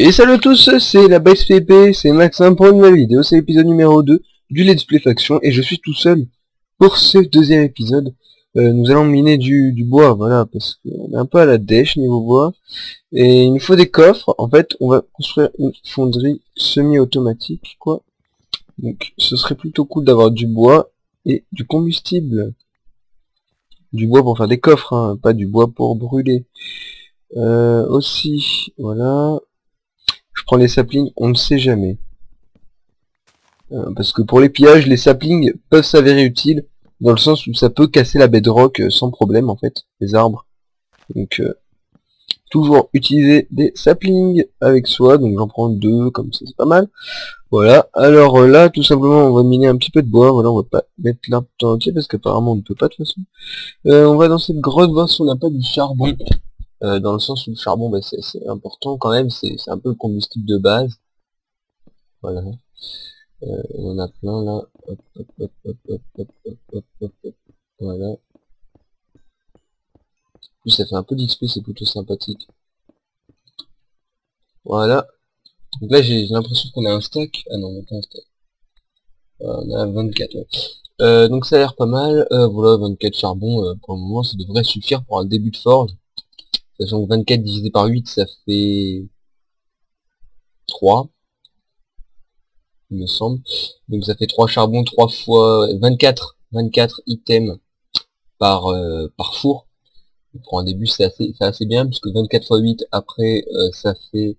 Et salut à tous, c'est la Base PP, c'est Maxime pour une nouvelle vidéo, c'est l'épisode numéro 2 du Let's Play Faction, et je suis tout seul pour ce deuxième épisode. Nous allons miner du bois, voilà, parce qu'on est un peu à la dèche niveau bois, et il nous faut des coffres. En fait, on va construire une fonderie semi-automatique, quoi. Donc ce serait plutôt cool d'avoir du bois et du combustible. Du bois pour faire des coffres, hein, pas du bois pour brûler. Aussi, voilà. Je prends les saplings, on ne sait jamais. Parce que pour les pillages, les saplings peuvent s'avérer utiles, dans le sens où ça peut casser la bedrock sans problème en fait, les arbres. Donc toujours utiliser des saplings avec soi, donc j'en prends 2, comme ça c'est pas mal. Voilà, alors là tout simplement on va miner un petit peu de bois, voilà, on va pas mettre l'arbre tout entier parce qu'apparemment on ne peut pas de toute façon. On va dans cette grotte voir si on n'a pas du charbon. Dans le sens où le charbon, bah, c'est important quand même, c'est un peu le combustible de base. Voilà. On en a plein là. Hop, hop, hop, hop, hop, hop, hop, hop, hop, hop. Voilà. En plus ça fait un peu d'XP, c'est plutôt sympathique. Voilà. Donc là j'ai l'impression qu'on a un stack. Ah non, on n'a pas un stack. Voilà, on a 24, ouais. Donc ça a l'air pas mal. Voilà, 24 charbon, pour le moment ça devrait suffire pour un début de forge. Sachant que 24 divisé par 8 ça fait 3. Il me semble. Donc ça fait 3 charbons, 3 fois 24 items par four. Pour un début c'est assez bien, puisque 24 fois 8 après ça fait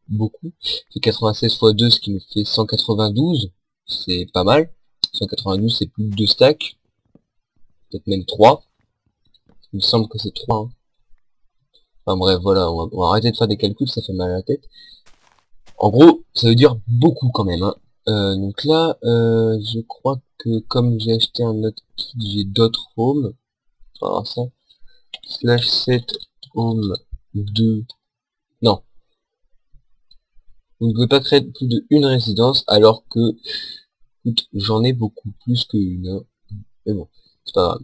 beaucoup. C'est 96 fois 2, ce qui nous fait 192. C'est pas mal. 192 c'est plus de 2 stacks. Peut-être même 3. Il me semble que c'est 3. Hein. Enfin bref, voilà, on va arrêter de faire des calculs, ça fait mal à la tête. En gros, ça veut dire beaucoup quand même. Hein. Donc là, je crois que comme j'ai acheté un autre kit, j'ai d'autres homes. Alors ça, /7 home 2. Non. Vous ne pouvez pas créer plus de une résidence, alors que j'en ai beaucoup plus qu'une. Hein. Mais bon, c'est pas grave.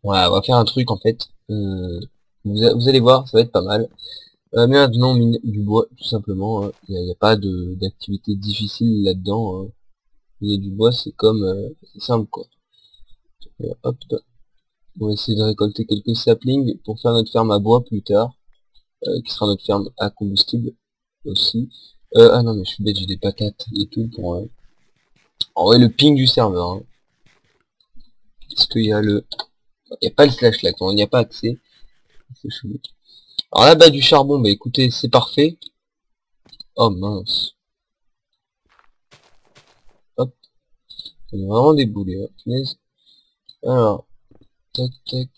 Voilà, on va faire un truc en fait. Vous allez voir, ça va être pas mal. Mais maintenant on mine du bois tout simplement, il n'y a pas d'activité difficile là-dedans. Hein. Miner du bois c'est comme c'est simple quoi. Hop, on va essayer de récolter quelques saplings pour faire notre ferme à bois plus tard, qui sera notre ferme à combustible aussi. Ah non mais je suis bête, j'ai des patates et tout pour en vrai le ping du serveur. Hein. Est-ce qu'il y a le... Il n'y a pas le slash là, quand il n'y a pas accès. C'est chelou. Alors là-bas du charbon, bah écoutez, c'est parfait. Oh mince. Hop. On est vraiment déboulé, hein. Alors, tac tac,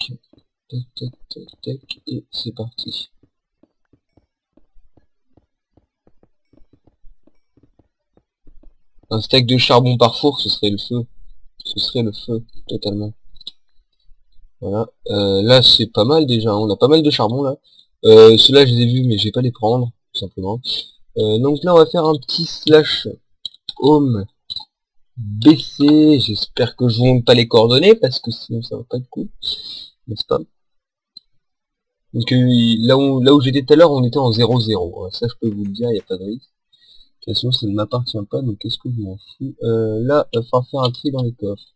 tac tac tac tac, et c'est parti. Un stack de charbon par four, ce serait le feu. Ce serait le feu, totalement. Voilà. Là c'est pas mal déjà, hein. On a pas mal de charbon là. Ceux-là je les ai vus mais je vais pas les prendre, tout simplement. Donc là on va faire un petit slash home BC, j'espère que je ne monte pas les coordonnées parce que sinon ça va pas être cool, n'est-ce pas? Donc là où j'étais tout à l'heure on était en 0-0, ça je peux vous le dire, il n'y a pas de risque. De toute façon ça ne m'appartient pas, donc qu'est-ce que je m'en fous. Là il va falloir faire un tri dans les coffres.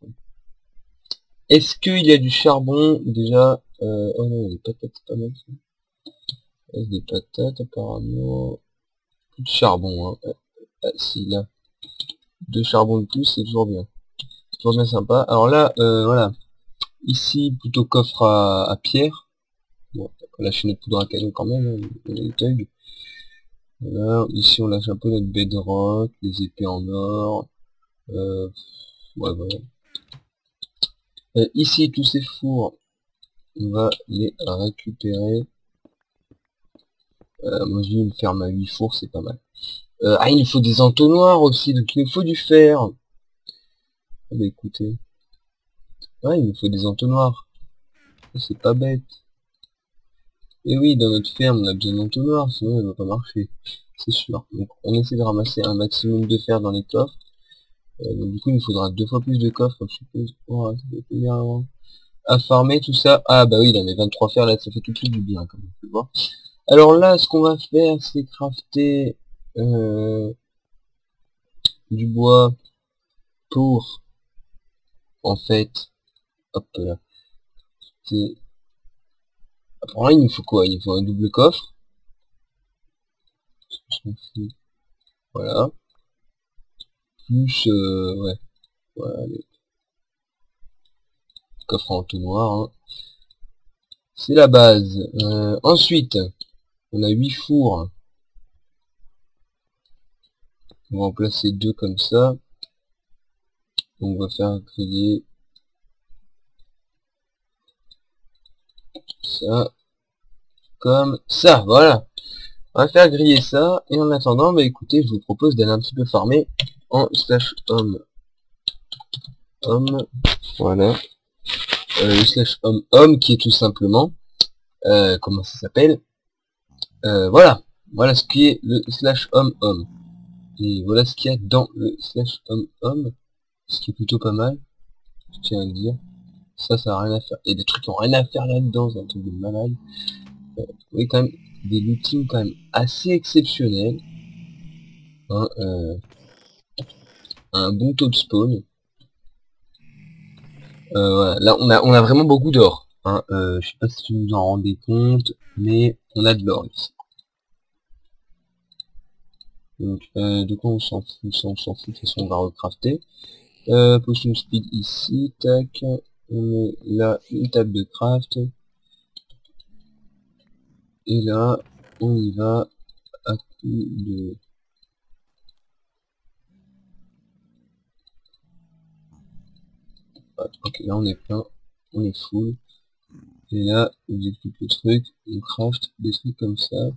Est-ce qu'il y a du charbon déjà? Oh non, des patates, c'est pas mal ça. Des patates apparemment. Plus de charbon, hein. Ah, si là. 2 charbons de plus, c'est toujours bien. C'est toujours bien sympa. Alors là, voilà. Ici, plutôt coffre à pierre. Bon, on lâche notre poudre à canon quand même, hein, on a des thugs. Voilà, ici on lâche un peu notre bedrock, les épées en or. Ouais, voilà. Ici, tous ces fours, on va les récupérer. Moi j'ai une ferme à 8 fours, c'est pas mal. Ah, il nous faut des entonnoirs aussi, donc il nous faut du fer. Ah bah écoutez. Ouais, il nous faut des entonnoirs. C'est pas bête. Et oui, dans notre ferme, on a besoin d'entonnoirs, sinon elle va pas marcher. C'est sûr. Donc on essaie de ramasser un maximum de fer dans les coffres. Donc du coup, il nous faudra 2 fois plus de coffres, je suppose. Oh, ça va bien à farmer tout ça. Ah bah oui, là, mes 23 fers, là, ça fait tout de suite du bien, comme on peut voir. Alors là, ce qu'on va faire, c'est crafter du bois pour, en fait, hop là. Alors là, il nous faut quoi? Il nous faut un double coffre. Voilà. Plus, ouais. Voilà, les coffres en entonnoir, hein. C'est la base. Ensuite, on a 8 fours. On va en placer 2 comme ça. Donc on va faire griller ça comme ça, voilà. On va faire griller ça, et en attendant, bah écoutez, je vous propose d'aller un petit peu farmer en slash home. Voilà. Le slash home qui est tout simplement, comment ça s'appelle, voilà. Voilà ce qui est le slash home. Et voilà ce qu'il y a dans le slash home, ce qui est plutôt pas mal, je tiens à le dire. Ça a rien à faire. Il y a des trucs qui ont rien à faire là-dedans, c'est un truc de malade. Oui, quand même, des lootings quand même assez exceptionnels. Hein, un bon taux de spawn. Voilà. Là, on a vraiment beaucoup d'or. Hein, je sais pas si vous vous en rendez compte, mais on a de l'or ici. Donc, de quoi on s'en fout? Ça, on s'en fout, de toute façon, on va recrafter. Potion speed ici, tac. On met là une table de craft. Et là, on y va à coup de... Ok, là on est plein, on est full. Et là, on exécute le truc, on craft des trucs comme ça.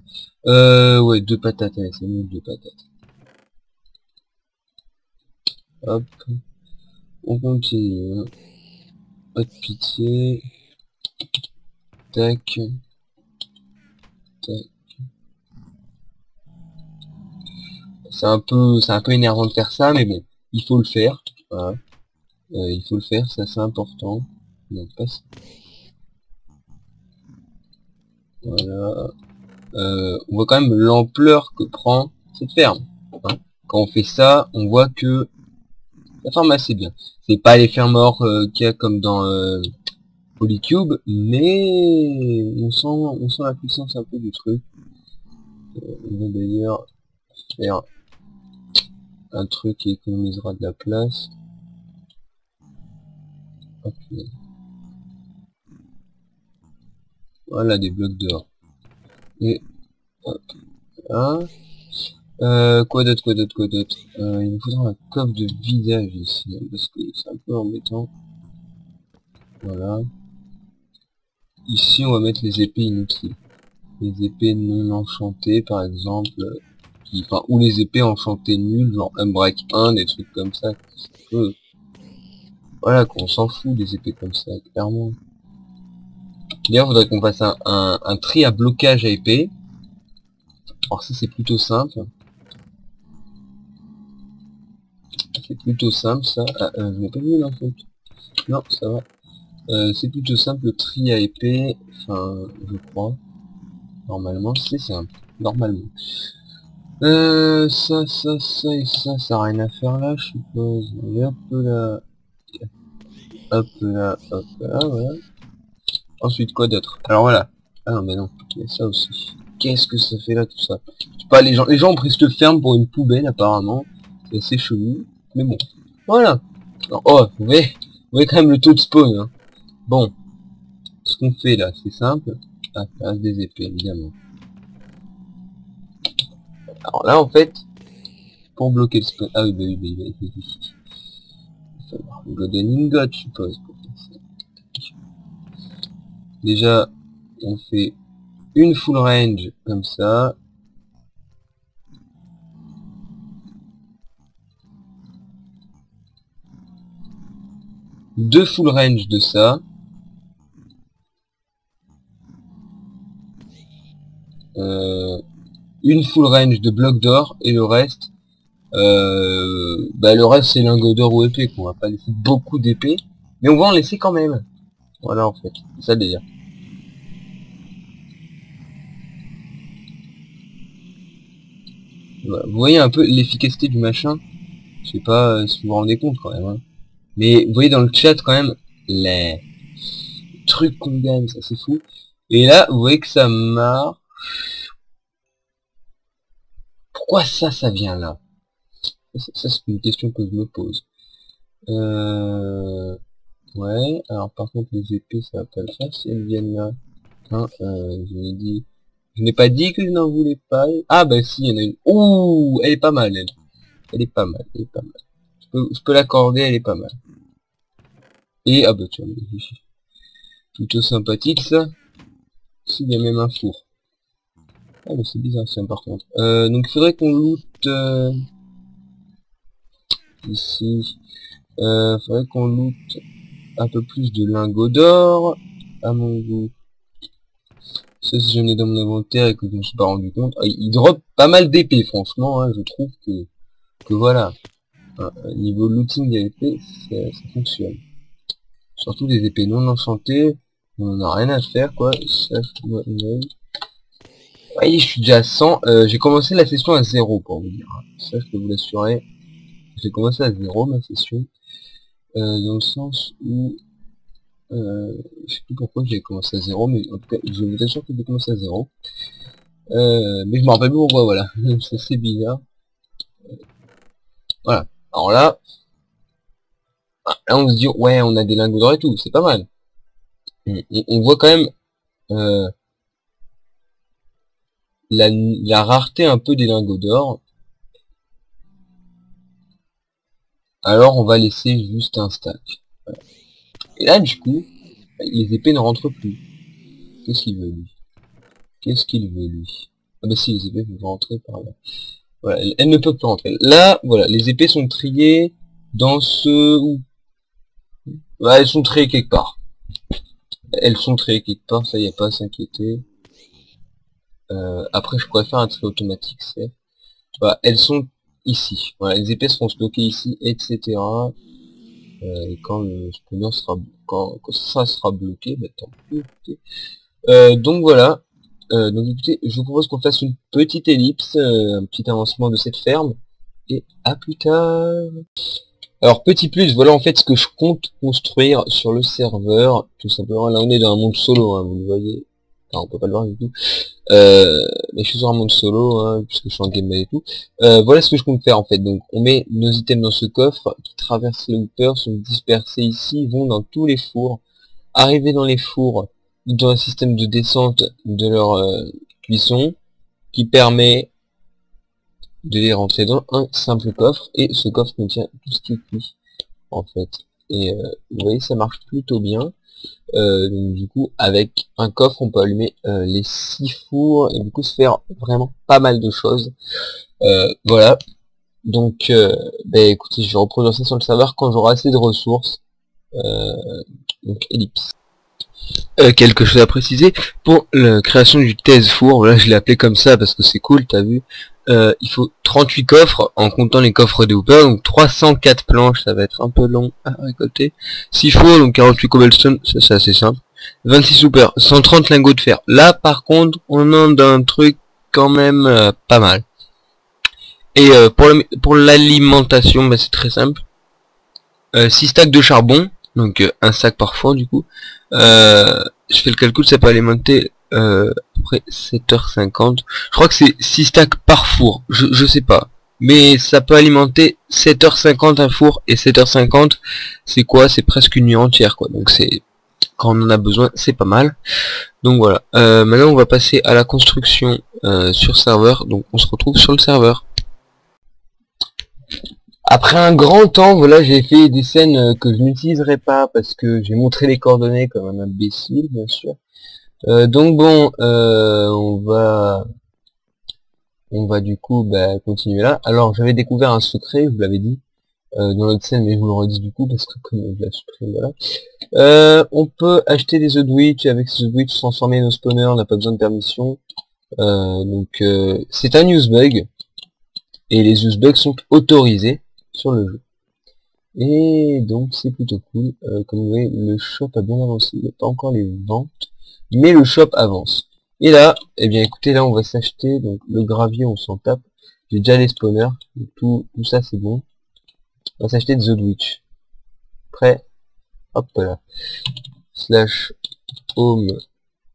Ouais, 2 patates, allez, c'est mieux 2 patates. Hop, on continue. Hein. Pas de pitié. Tac. Tac. C'est un peu énervant de faire ça, mais bon, il faut le faire. Voilà. Il faut le faire, ça c'est important. Donc, passe. Voilà. On voit quand même l'ampleur que prend cette ferme. Hein. Quand on fait ça, on voit que la ferme assez bien. C'est pas les fermes or qu'il y a comme dans Polycube, mais on sent la puissance un peu du truc. On va d'ailleurs faire un truc qui économisera de la place. Hop. Voilà des blocs d'or. Et hop là. Quoi d'autre, il me faudra un coffre de visage ici, hein, parce que c'est un peu embêtant. Voilà. Ici, on va mettre les épées inutiles. Les épées non enchantées, par exemple, ou les épées enchantées nulles, genre Unbreak 1, des trucs comme ça. Voilà, qu'on s'en fout des épées comme ça, clairement. D'ailleurs, il faudrait qu'on fasse un tri à blocage à épée. Alors ça, c'est plutôt simple. C'est plutôt simple, ça. Ah, je n'ai pas vu l'info. Non, ça va. C'est plutôt simple, le tri à épée. Enfin, je crois. Normalement, c'est simple. Normalement. Ça et ça a rien à faire là, je suppose. On est un peu là. Hop là, voilà. Ensuite, quoi d'autre? Alors voilà. Ah non, mais non, il y a ça aussi. Qu'est-ce que ça fait là, tout ça? Je sais pas, les gens ont pris cette ferme pour une poubelle, apparemment. C'est assez chelou. Mais bon. Voilà. Alors, oh, vous voyez quand même le taux de spawn, hein. Bon. Ce qu'on fait là, c'est simple. Ah, ça reste des épées, évidemment. Alors là, en fait, pour bloquer le spawn... Ah oui, bah oui. Il va falloir le golden ingot, je suppose, pour faire ça. Déjà, on fait une full range, comme ça. Deux full range de ça. Une full range de blocs d'or, et le reste... le reste c'est lingot d'or ou épée, qu'on va pas laisser beaucoup d'épées, mais on va en laisser quand même. Voilà en fait, c'est ça le délire. Voilà. Vous voyez un peu l'efficacité du machin. Je sais pas si vous vous rendez compte quand même. Hein. Mais vous voyez dans le chat quand même les trucs qu'on gagne, ça c'est fou. Et là, vous voyez que ça marche. Pourquoi ça vient là? Ça c'est une question que je me pose. Ouais, alors par contre les épées ça va pas le faire si elles viennent là. Hein, je n'ai pas dit que je n'en voulais pas. Ah bah si, il y en a une. Ouh, elle est pas mal elle. Elle est pas mal, elle est pas mal. Je peux l'accorder, elle est pas mal. Et ah bah tu vois, plutôt sympathique ça. S'il y a même un four. Ah bah c'est bizarre ça par contre. Donc il faudrait qu'on loot ici. Faudrait qu'on loot un peu plus de lingots d'or à mon goût. Ça si j'en ai dans mon inventaire et que je me suis pas rendu compte. Ah, il drop pas mal d'épées franchement, hein, je trouve que voilà. Niveau looting des épées, ça fonctionne. Surtout des épées non enchantées, on en a rien à faire quoi. Ça, oui, je suis déjà à 100. J'ai commencé la session à 0 pour vous dire. Hein. Ça, je peux vous l'assurer. J'ai commencé à 0 ma session. Dans le sens où... je sais plus pourquoi j'ai commencé à 0, mais en tout cas, je vous assure que j'ai commencé à 0. Mais je me rappelle plus pourquoi, voilà. C'est assez bizarre. Voilà. Alors là, on se dit, ouais, on a des lingots d'or et tout, c'est pas mal. On voit quand même la rareté un peu des lingots d'or. Alors on va laisser juste un stack. Voilà. Et là du coup, les épées ne rentrent plus. Qu'est-ce qu'il veut lui? Qu'est-ce qu'il veut lui? Ah bah si, les épées peuvent rentrer par là. Voilà, elles ne peuvent pas rentrer. Là, voilà, les épées sont triées dans ce... Bah, elles sont triées quelque part. Elles sont triées quelque part, ça y a pas à s'inquiéter. Après je pourrais faire un tri automatique, c'est... Voilà, elles sont ici. Voilà, les épées seront stockées ici, etc. Et quand le spawner sera... Quand ça sera bloqué, bah tant pis. Donc voilà. Donc écoutez, je vous propose qu'on fasse une petite ellipse, un petit avancement de cette ferme. Et à plus tard. Alors petit plus, voilà en fait ce que je compte construire sur le serveur. Tout simplement, là on est dans un monde solo, hein, vous le voyez. Enfin, on peut pas le voir du tout. Mais je suis sur un monde solo, hein, puisque je suis en game mode et tout. Voilà ce que je compte faire en fait. Donc on met nos items dans ce coffre qui traversent le hooper, sont dispersés ici, vont dans tous les fours, arriver dans les fours, dans un système de descente de leur cuisson, qui permet de les rentrer dans un simple coffre, et ce coffre contient tout ce qui est cuit en fait. Et vous voyez ça marche plutôt bien. Donc du coup avec un coffre on peut allumer les 6 fours et du coup se faire vraiment pas mal de choses. Voilà. Donc bah, écoutez, je vais reproduire ça sur le serveur quand j'aurai assez de ressources. Donc ellipse. Quelque chose à préciser pour la création du thèse four, voilà je l'ai appelé comme ça parce que c'est cool, t'as vu. Il faut 38 coffres en comptant les coffres des hoopers, donc 304 planches, ça va être un peu long à récolter. 6 fours, donc 48 cobblestone, ça c'est assez simple. 26 hoopers, 130 lingots de fer. Là par contre on a un truc quand même pas mal. Et pour l'alimentation, bah, c'est très simple. 6 stacks de charbon, donc un sac par fois du coup. Je fais le calcul, ça peut alimenter à peu près 7h50. Je crois que c'est 6 stacks par four, je sais pas. Mais ça peut alimenter 7h50 un four, et 7h50 c'est quoi? C'est presque une nuit entière quoi. Donc c'est, quand on en a besoin, c'est pas mal. Donc voilà. Maintenant on va passer à la construction sur serveur. Donc on se retrouve sur le serveur. Après un grand temps, voilà, j'ai fait des scènes que je n'utiliserai pas parce que j'ai montré les coordonnées comme un imbécile, bien sûr. Donc bon, on va du coup bah, continuer là. Alors j'avais découvert un secret, je vous l'avais dit dans l'autre scène, mais je vous le redis du coup parce que comme je l'ai supprimé, voilà. On peut acheter des œufs de witch, avec ces œufs de witch transformer nos spawners, on n'a pas besoin de permission. Donc c'est un use bug et les use bugs sont autorisés sur le jeu. Et donc c'est plutôt cool. Comme vous voyez, le shop a bien avancé. Il n'y a pas encore les ventes, mais le shop avance. Et là, eh bien écoutez, là on va s'acheter donc le gravier, on s'en tape. J'ai déjà les spawners. Tout ça c'est bon. On va s'acheter The Witch. Prêt. Hop là. Slash home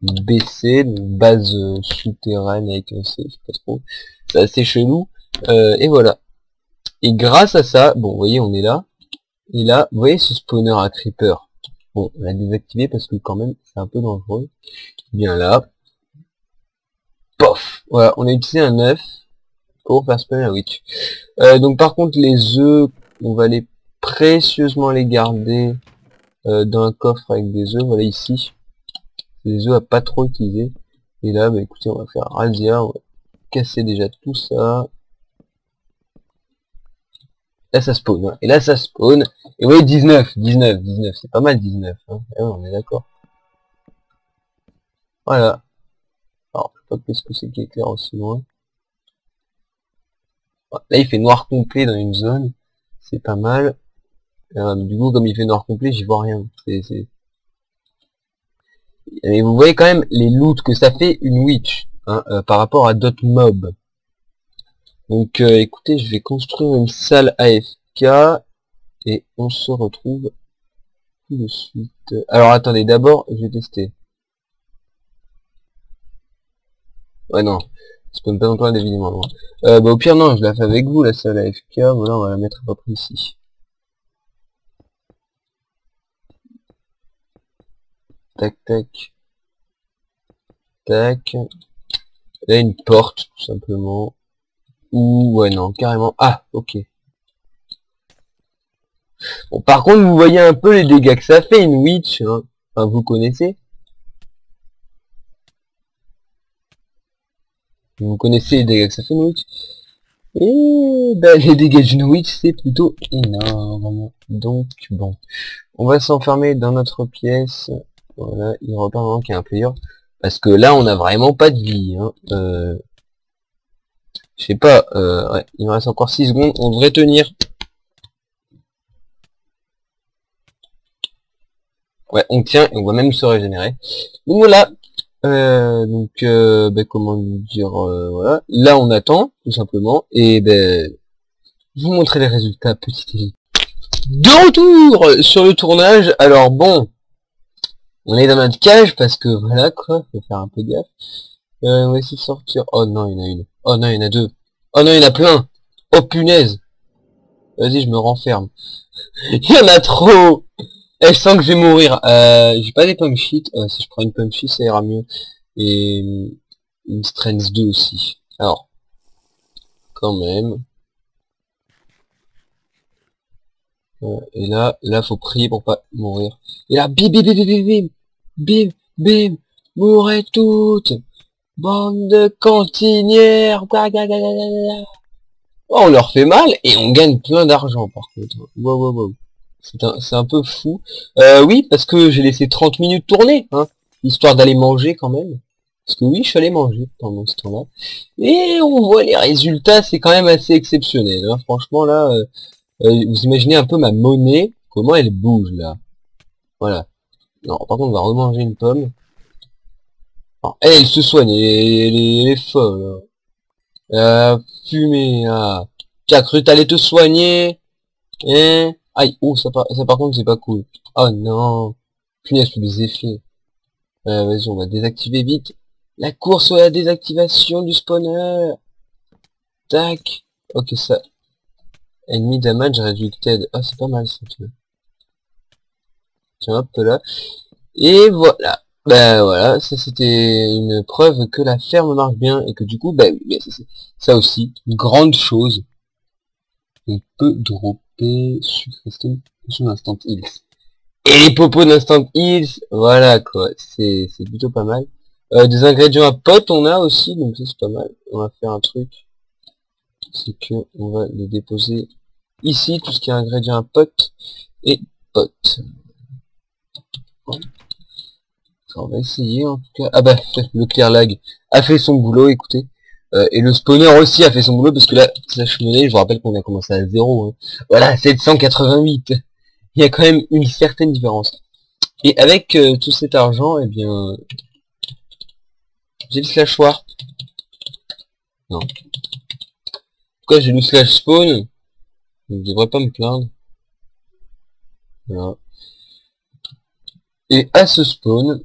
BC, donc base souterraine avec un C, je sais pas trop. C'est assez chelou. Et voilà. Et grâce à ça, bon, vous voyez, on est là. Et là, vous voyez ce spawner à creeper. Bon, on l'a désactivé parce que quand même, c'est un peu dangereux. Bien là. Pof. Voilà, on a utilisé un œuf pour faire spawner la witch. Donc par contre, les œufs, on va les précieusement les garder dans un coffre avec des œufs. Voilà ici. Les œufs à pas trop utiliser. Et là, bah écoutez, on va faire razzia, on va casser déjà tout ça. Là ça spawn, hein. Et là ça spawn. Et vous voyez 19, c'est pas mal 19, hein. Ah ouais, on est d'accord. Voilà. Alors, je sais pas qu'est-ce que c'est qui éclaire aussi loin. Là il fait noir complet dans une zone. C'est pas mal. Du coup, comme il fait noir complet, j'y vois rien. Et vous voyez quand même les loots que ça fait une witch, hein, par rapport à d'autres mobs. Donc écoutez, je vais construire une salle AFK et on se retrouve tout de suite. Alors attendez, d'abord je vais tester. Ouais non, je peux pas encore évidemment loin. Bah au pire non, je la fais avec vous la salle AFK, voilà on va la mettre à peu près ici. Tac tac. Tac. Là une porte tout simplement. Ou ouais non, carrément. Ah ok. Bon, par contre, vous voyez un peu les dégâts que ça fait, une witch, hein. Enfin, vous connaissez. Vous connaissez les dégâts que ça fait, une witch. Et ben, les dégâts d'une witch, c'est plutôt énorme. Donc, bon. On va s'enfermer dans notre pièce. Voilà, il repart vraiment qu'il y a un player. Parce que là, on n'a vraiment pas de vie, hein. Je sais pas, ouais, il me reste encore 6 secondes, on devrait tenir. Ouais, on tient et on va même se régénérer. Donc voilà. Ben, comment dire, voilà. Là, on attend, tout simplement. Et ben, je vous montrer les résultats petit. De retour sur le tournage. Alors bon, on est dans notre cage parce que voilà quoi, faut faire un peu gaffe. On va essayer de sortir. Oh non, il y en a une. Oh non, il y en a deux. Oh non, il y en a plein. Oh punaise. Vas-y, je me renferme. Il y en a trop. Et je sens que je vais mourir. J'ai pas des pommes shit. Si je prends une pomme shit, ça ira mieux. Et une strength 2 aussi. Alors, quand même. Et là, faut prier pour pas mourir. Et là, bim, bim, bim, bim, bim, bim, bim, bim, mourrez toutes. Bande de cantinières. Oh, on leur fait mal et on gagne plein d'argent par contre. Wow, wow, wow. C'est un peu fou. Oui, parce que j'ai laissé 30 minutes tourner, hein, histoire d'aller manger quand même. Parce que oui, je suis allé manger pendant ce temps-là. Et on voit les résultats, c'est quand même assez exceptionnel. Hein. Franchement, là, vous imaginez un peu ma monnaie, comment elle bouge, là. Voilà. Non, par contre, on va remanger une pomme. Alors, elle se soigne, elle est folle. Hein. Fumée, ah. T'as cru t'allais te soigner, hein. Aïe, oh, ça par contre, c'est pas cool. Oh non. Punaise, tous les effets. Vas-y, on va désactiver vite. La course à la désactivation du spawner. Tac. Ok, ça. Enemy damage reducted. Ah, c'est pas mal, ça, tu vois. Tiens, hop, là. Et voilà. Bah voilà, ça c'était une preuve que la ferme marche bien et que du coup, bah oui, ça aussi, une grande chose. On peut dropper sur instant heals. Et les popos d'instant heals, voilà quoi, c'est plutôt pas mal. Des ingrédients à potes on a aussi, donc ça c'est pas mal. On va faire un truc, c'est que on va les déposer ici, tout ce qui est ingrédients à potes et potes. On va essayer en tout cas. Ah bah, le clear lag a fait son boulot, écoutez. Et le spawner aussi a fait son boulot, parce que là, slash monnaie, je vous rappelle qu'on a commencé à 0. Hein. Voilà, 788. Il y a quand même une certaine différence. Et avec tout cet argent, eh bien... J'ai le slash war. Non. cas, j'ai le slash spawn. Donc, je devrais pas me plaindre. Voilà. Et à ce spawn,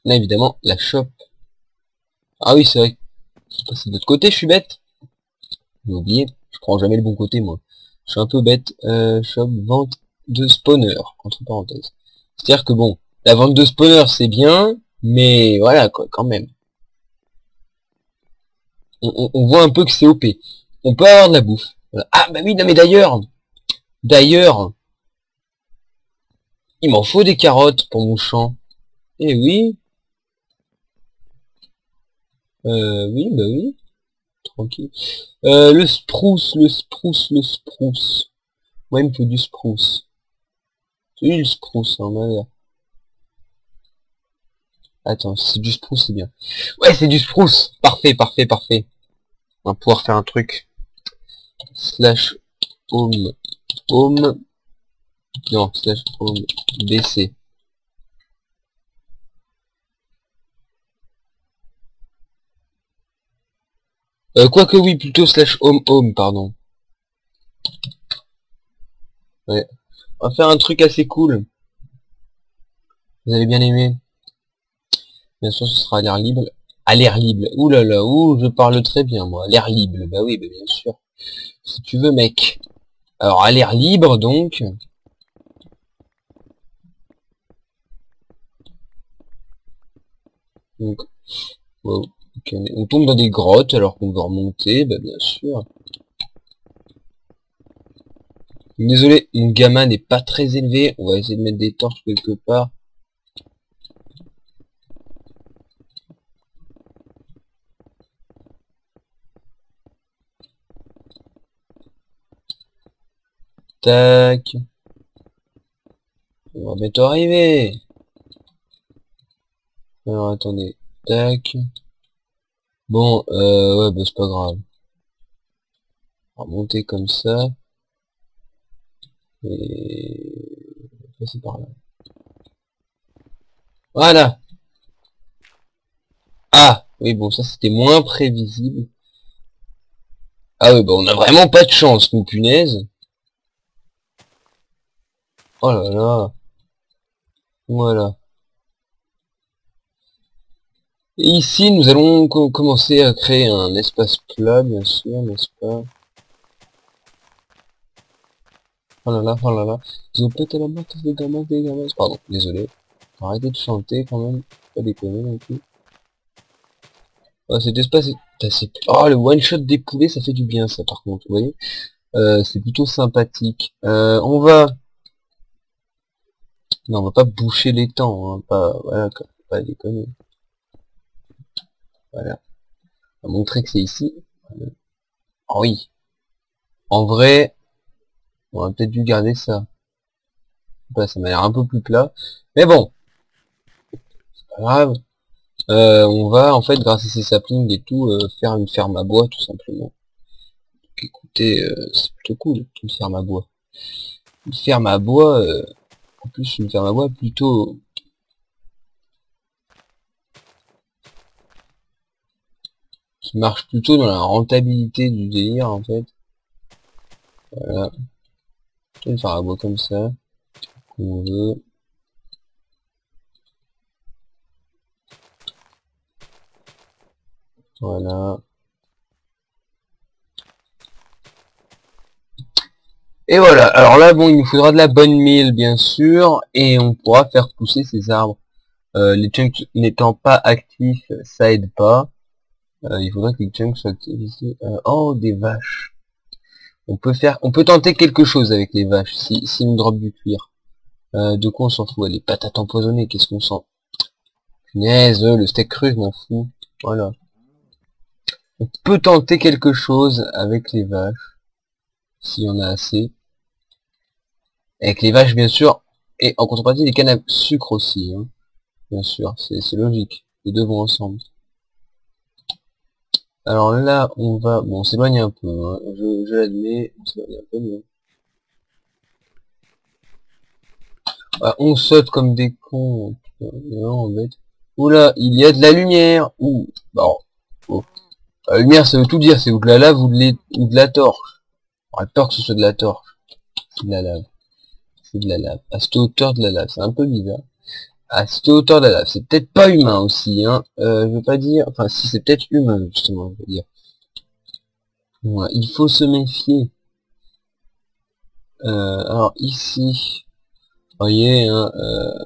là évidemment la shop. Ah oui, c'est vrai. C'est de l'autre côté, je suis bête. J'ai oublié. Je prends jamais le bon côté, moi. Je suis un peu bête. Shop, vente de spawner, entre parenthèses. C'est-à-dire que bon, la vente de spawner, c'est bien, mais voilà, quoi, quand même. On voit un peu que c'est OP. On peut avoir de la bouffe. Voilà. Ah, bah oui, non, mais d'ailleurs, il m'en faut des carottes pour mon champ. Eh oui, oui, bah oui, tranquille. Le spruce. Moi, il me faut du spruce. Oui, le spruce, hein, ouais. Attends, si c'est du spruce, c'est bien. Ouais, c'est du spruce. Parfait, parfait, parfait. On va pouvoir faire un truc. Slash home. Home. Non, slash home. BC. Quoique oui, plutôt slash home home, pardon. Ouais. On va faire un truc assez cool. Vous allez bien aimer. Bien sûr, ce sera à l'air libre. À l'air libre. Ouh là là, ouh, je parle très bien, moi. À l'air libre. Bah oui, bah bien sûr. Si tu veux, mec. Alors, à l'air libre, donc. Donc, wow. Ok, on tombe dans des grottes alors qu'on veut remonter, bah bien sûr. Désolé, mon gamin n'est pas très élevé. On va essayer de mettre des torches quelque part. Tac. On va bientôt arriver. Alors attendez. Tac. Bon, ouais, bah c'est pas grave. On va monter comme ça. Et... passer par là. Voilà. Ah, oui, bon, ça c'était moins prévisible. Ah oui, bah on a vraiment pas de chance, nous, punaise. Oh là là. Voilà. Et ici, nous allons commencer à créer un espace plat, bien sûr, n'est-ce pas? Oh là là, oh là là. Ils ont pété la morte des gamins, des gamins. Pardon, désolé. Arrêtez de chanter quand même. Pas déconner non plus. Ah, cet espace est assez... Oh, le one shot des poulets, ça fait du bien, ça, par contre, vous voyez. C'est plutôt sympathique. On va... Non, on va pas boucher les temps, hein. Pas... Voilà, quoi. Pas déconner. Voilà. On va montrer que c'est ici. Oh oui. En vrai, on aurait peut-être dû garder ça. Bah, ça m'a l'air un peu plus plat. Mais bon, pas grave. On va, en fait, grâce à ces saplings et tout, faire une ferme à bois, tout simplement. Donc, écoutez, c'est plutôt cool, une ferme à bois. Une ferme à bois, en plus, une ferme à bois plutôt... qui marche plutôt dans la rentabilité du délire, en fait. Voilà. Une ferme à bois comme ça, qu'on veut. Voilà. Et voilà, alors là, bon, il nous faudra de la bonne mille, bien sûr, et on pourra faire pousser ces arbres. Les chunks n'étant pas actifs, ça aide pas. Il faudrait que les chunks soient actifs ici. Oh, des vaches. On peut tenter quelque chose avec les vaches, si nous drop du cuir. De quoi on s'en fout? Les patates empoisonnées, qu'est-ce qu'on sent? Punaise, le steak cru, je m'en fous. Voilà. On peut tenter quelque chose avec les vaches, s'il y en a assez. Avec les vaches, bien sûr, et en contrepartie, les cannes à sucre aussi, hein. Bien sûr, c'est logique. Les deux vont ensemble. Alors là, on va... Bon, on s'éloigne un peu, hein. Je l'admets, on s'éloigne un peu, mais... Ah, on saute comme des cons. Non, bête. Oula, il y a de la lumière. Ouh, bon. Oh. La lumière, ça veut tout dire, c'est ou de la lave ou de la torche. J'aurais peur que ce soit de la torche. C'est de la lave. C'est de la lave. À cette hauteur de la lave, c'est un peu bizarre. À cette hauteur de la lave, c'est peut-être pas humain aussi, hein. Je veux pas dire... Enfin, si, c'est peut-être humain, justement, je veux dire. Ouais, il faut se méfier. Alors, ici... Voyez, hein,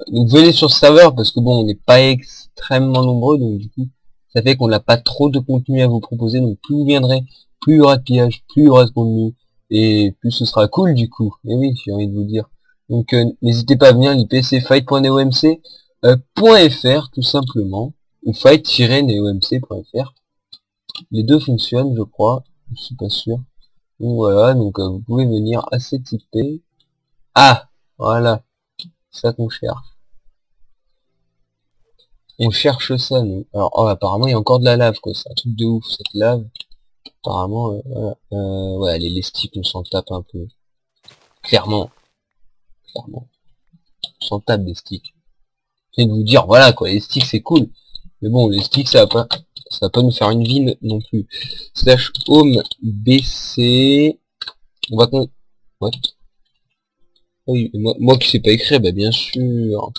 donc venez sur ce serveur, parce que bon, on n'est pas extrêmement nombreux, donc du coup, ça fait qu'on n'a pas trop de contenu à vous proposer, donc plus vous viendrez, plus il y aura de pillage, plus il y aura de contenu, et plus ce sera cool du coup. Et oui, j'ai envie de vous dire. Donc n'hésitez pas à venir, l'IP c'est fight.neomc.fr tout simplement, ou fight-neomc.fr. Les deux fonctionnent, je crois, je suis pas sûr. Donc voilà, donc vous pouvez venir à cet IP. Ah, voilà, ça qu'on cherche. On cherche ça, nous. Alors, oh, apparemment, il y a encore de la lave, quoi. C'est un truc de ouf, cette lave. Apparemment, voilà. Ouais, les sticks, on s'en tape un peu. Clairement. Clairement. On s'en tape des sticks. C'est de vous dire, voilà, quoi, les sticks, c'est cool. Mais bon, les sticks, ça va pas nous faire une ville non plus. Slash home bc. On va con... What? Oui, moi qui sais pas écrire, bah bien sûr.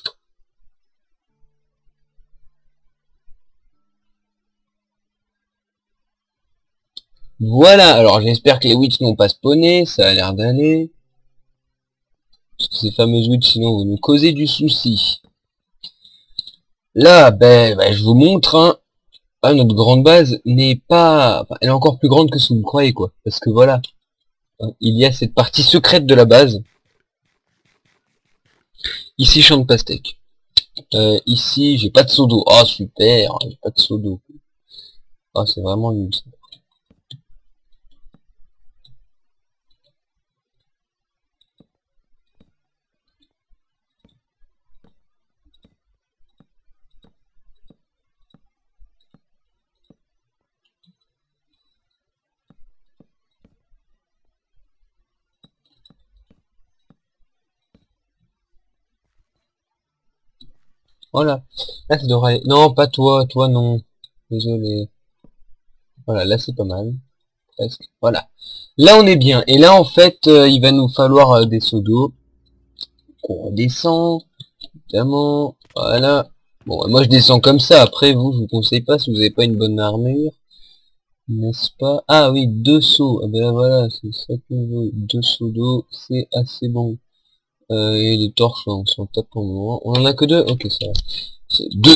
Voilà, alors j'espère que les witch n'ont pas spawné, ça a l'air d'aller. Parce que ces fameuses witch sinon vont nous causer du souci. Là, ben, je vous montre, hein. Ah, notre grande base n'est pas... Enfin, elle est encore plus grande que ce que vous croyez, quoi. Parce que voilà, hein, il y a cette partie secrète de la base. Ici, champ de pastèque. Ici, j'ai pas de seau d'eau. Ah, super, j'ai pas de seau d'eau. Ah, c'est vraiment nul, ça. Voilà. Là, ça devrait aller. Non, pas toi, toi non. Désolé. Voilà, là c'est pas mal. Presque. Voilà. Là on est bien. Et là en fait, il va nous falloir des seaux d'eau. On redescend. Évidemment. Voilà. Bon, moi je descends comme ça. Après vous, je vous conseille pas si vous n'avez pas une bonne armure. N'est-ce pas? Ah oui, deux seaux. Ah ben voilà, c'est ça que je veux. Deux seaux d'eau, c'est assez bon. Et les torches, on s'en tape pour le moment. On en a que deux? Ok, ça va.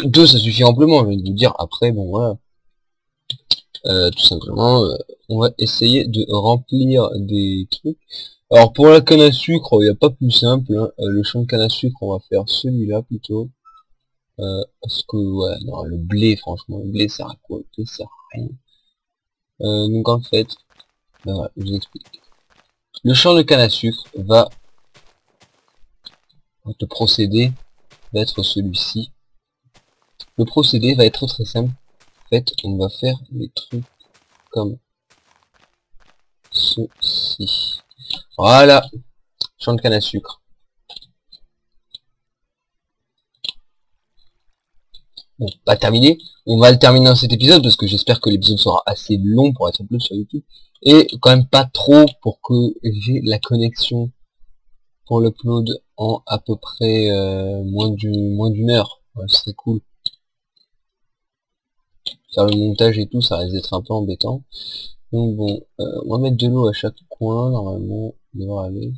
Deux, ça suffit amplement, je vais vous dire. Après, bon, voilà. Tout simplement, on va essayer de remplir des trucs. Alors, pour la canne à sucre, il n'y a pas plus simple. Hein. Le champ de canne à sucre, on va faire celui-là plutôt. Parce que, ouais, non, le blé, franchement, le blé, ça sert à quoi? Le blé, ça sert à rien. Donc, en fait, ben voilà, je vous explique. Le champ de canne à sucre va... Le procédé va être celui-ci. Le procédé va être très simple. En fait, on va faire les trucs comme ceci. Voilà. Champ de canne à sucre. Bon, pas terminé. On va le terminer dans cet épisode parce que j'espère que l'épisode sera assez long pour être upload sur YouTube. Et quand même pas trop pour que j'ai la connexion pour l'upload en à peu près moins d'une heure. Ouais, c'est cool. Faire le montage et tout, ça risque d'être un peu embêtant. Donc bon, on va mettre de l'eau à chaque coin, normalement, on devrait aller.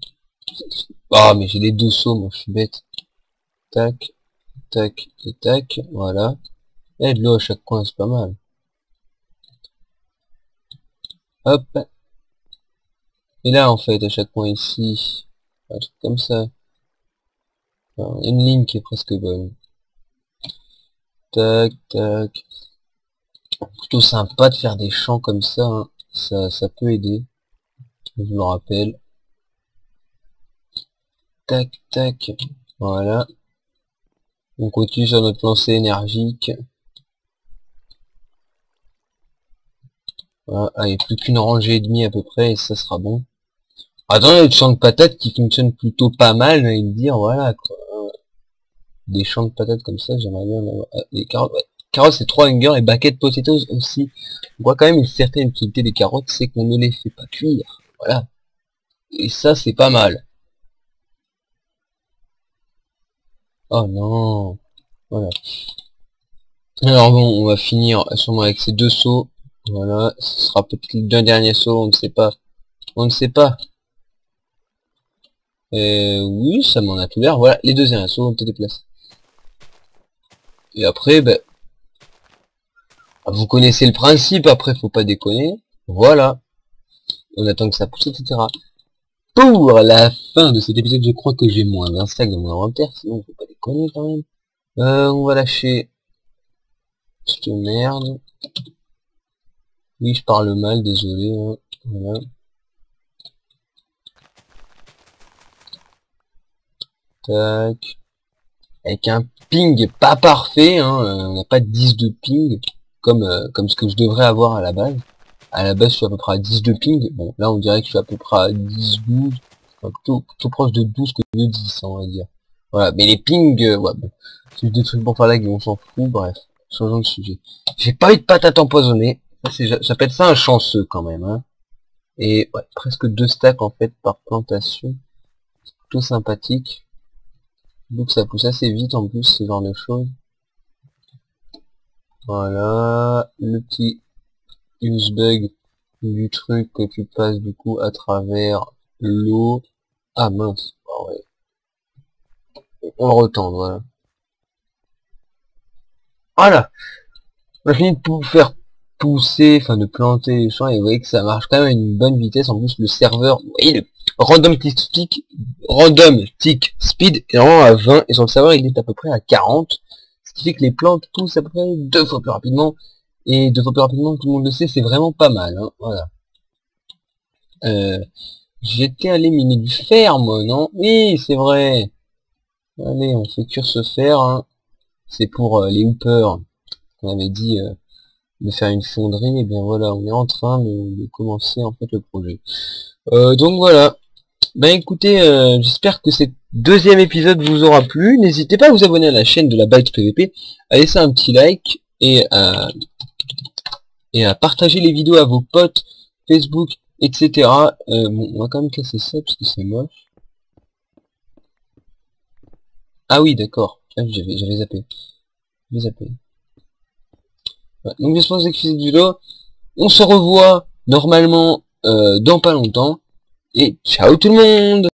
Ah, mais j'ai les deux seaux, moi je suis bête. Tac, tac et tac, voilà. Et de l'eau à chaque coin, c'est pas mal. Hop. Et là, en fait, à chaque coin ici, un truc comme ça. Alors, une ligne qui est presque bonne. Tac, tac. Plutôt sympa de faire des champs comme ça, hein. Ça peut aider. Je me rappelle. Tac, tac. Voilà. On continue sur notre lancée énergique. Voilà. Allez, plus qu'une rangée et demie à peu près, et ça sera bon. Attends, le champ de patates qui fonctionne plutôt pas mal, j'allais dire, voilà, quoi. des champs de patates comme ça, j'aimerais bien en avoir. Ah, les carottes, ouais. Carottes c'est 3 hunger et bucket potatoes aussi. On voit quand même une certaine utilité des carottes, c'est qu'on ne les fait pas cuire. Voilà. Et ça c'est pas mal. Oh non. Voilà. Alors bon, on va finir sûrement avec ces 2 seaux. Voilà, ce sera peut-être le dernier saut, on ne sait pas. On ne sait pas. Oui, ça m'en a tout l'air. Voilà, les 2 derniers sauts, on te déplace. Et après, ben, vous connaissez le principe, après faut pas déconner. Voilà. On attend que ça pousse, etc. Pour la fin de cet épisode, je crois que j'ai moins d'un stack dans mon inventaire, sinon faut pas déconner quand même. On va lâcher cette merde. Oui, je parle mal, désolé. Hein. Voilà. Tac. Avec un ping pas parfait, hein. On n'a pas 10 de ping, comme ce que je devrais avoir à la base. À la base, je suis à peu près à 10 de ping. Bon, là, on dirait que je suis à peu près à 10, 12. Enfin, plutôt proche de 12 que de 10, on va dire. Voilà, mais les pings, ouais, bon. C'est des trucs pour faire la gueule, on s'en fout, bref. Changeons de sujet. J'ai pas eu de patates empoisonnées. J'appelle ça un chanceux, quand même, hein. Et, ouais, presque 2 stacks, en fait, par plantation. C'est plutôt sympathique. Donc ça pousse assez vite en plus ce genre de choses. Voilà, le petit use bug du truc que tu passes du coup à travers l'eau. Ah mince, ah ouais. On le retend, voilà. Voilà, on a fini de faire pousser, enfin de planter les champs et vous voyez que ça marche quand même à une bonne vitesse. En plus le serveur, vous voyez le random tick speed est vraiment à 20 et sur le serveur il est à peu près à 40. Ce qui fait que les plantes poussent à peu près 2 fois plus rapidement. Et 2 fois plus rapidement, tout le monde le sait, c'est vraiment pas mal. Hein, voilà. J'étais allé miner du fer, moi, non? Oui, c'est vrai. Allez, on fait cuire ce fer. Hein. C'est pour les hoopers. On avait dit de faire une fonderie. Et bien voilà, on est en train de commencer en fait le projet. Donc voilà. Ben écoutez, j'espère que cet 2e épisode vous aura plu. N'hésitez pas à vous abonner à la chaîne de la Byte PVP, à laisser un petit like et à partager les vidéos à vos potes, Facebook, etc. Bon, on va quand même casser ça parce que c'est moche. Ah oui, d'accord. Ah, j'avais zappé. J'avais zappé. Ouais, donc j'espère que vous avez kiffé cette vidéo. On se revoit normalement dans pas longtemps. Et ciao tout le monde!